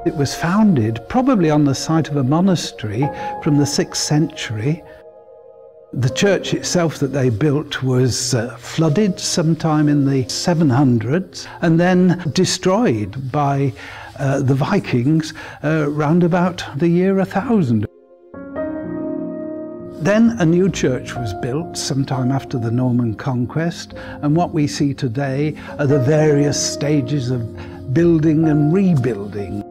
It was founded probably on the site of a monastery from the 6th century. The church itself that they built was flooded sometime in the 700s and then destroyed by the Vikings round about the year 1000. Then a new church was built sometime after the Norman conquest, and what we see today are the various stages of building and rebuilding.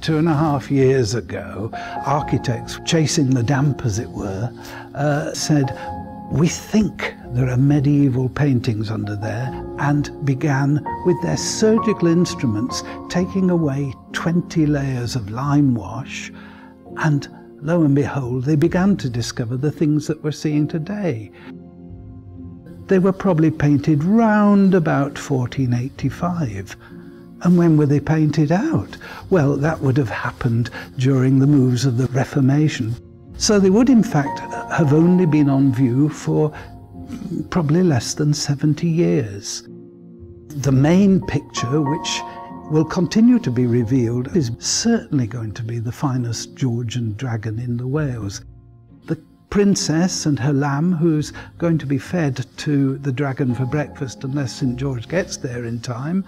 2.5 years ago, architects, chasing the damp as it were, said, "We think there are medieval paintings under there," and began with their surgical instruments taking away 20 layers of lime wash, and lo and behold, they began to discover the things that we're seeing today. They were probably painted round about 1485. And when were they painted out? Well, that would have happened during the moves of the Reformation. So they would in fact have only been on view for probably less than 70 years. The main picture, which will continue to be revealed, is certainly going to be the finest Georgian dragon in the Wales. The princess and her lamb, who's going to be fed to the dragon for breakfast unless St. George gets there in time,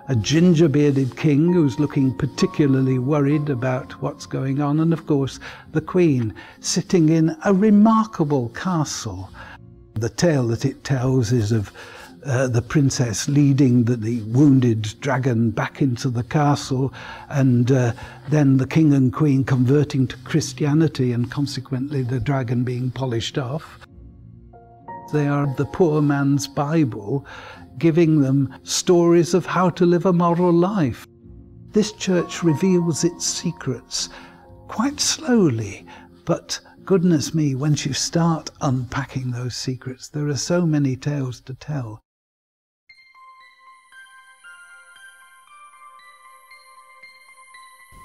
a ginger-bearded king who's looking particularly worried about what's going on, and of course the Queen sitting in a remarkable castle. The tale that it tells is of the princess leading the wounded dragon back into the castle, and then the king and queen converting to Christianity and consequently the dragon being polished off. They are the poor man's Bible, giving them stories of how to live a moral life. This church reveals its secrets quite slowly, but goodness me, once you start unpacking those secrets, there are so many tales to tell.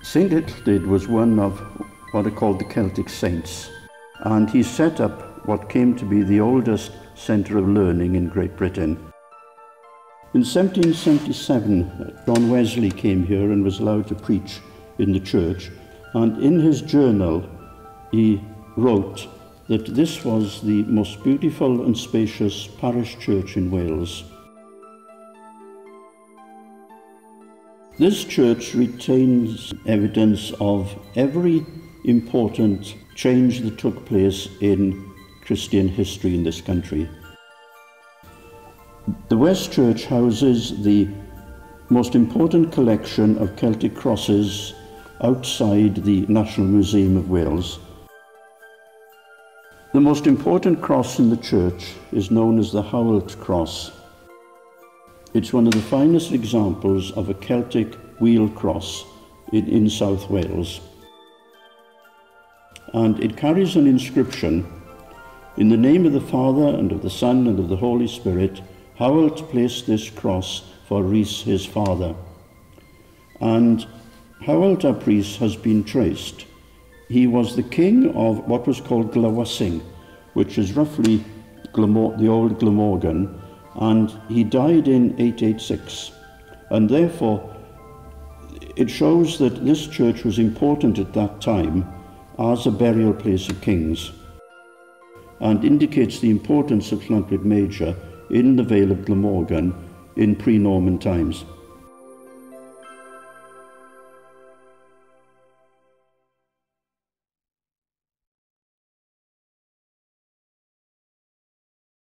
St. Illtyd was one of what are called the Celtic saints, and he set up what came to be the oldest centre of learning in Great Britain. In 1777, John Wesley came here and was allowed to preach in the church, and in his journal he wrote that this was the most beautiful and spacious parish church in Wales. This church retains evidence of every important change that took place in Christian history in this country. The West Church houses the most important collection of Celtic crosses outside the National Museum of Wales. The most important cross in the church is known as the Llantwit Cross. It's one of the finest examples of a Celtic wheel cross in South Wales. And it carries an inscription, "In the name of the Father and of the Son and of the Holy Spirit, Howelt placed this cross for Rhys his father." And Howelt, our priest, has been traced. He was the king of what was called Glywysing, which is roughly the old Glamorgan, and he died in 886. And therefore, it shows that this church was important at that time as a burial place of kings, and indicates the importance of Llantwit Major in the Vale of Glamorgan in pre-Norman times.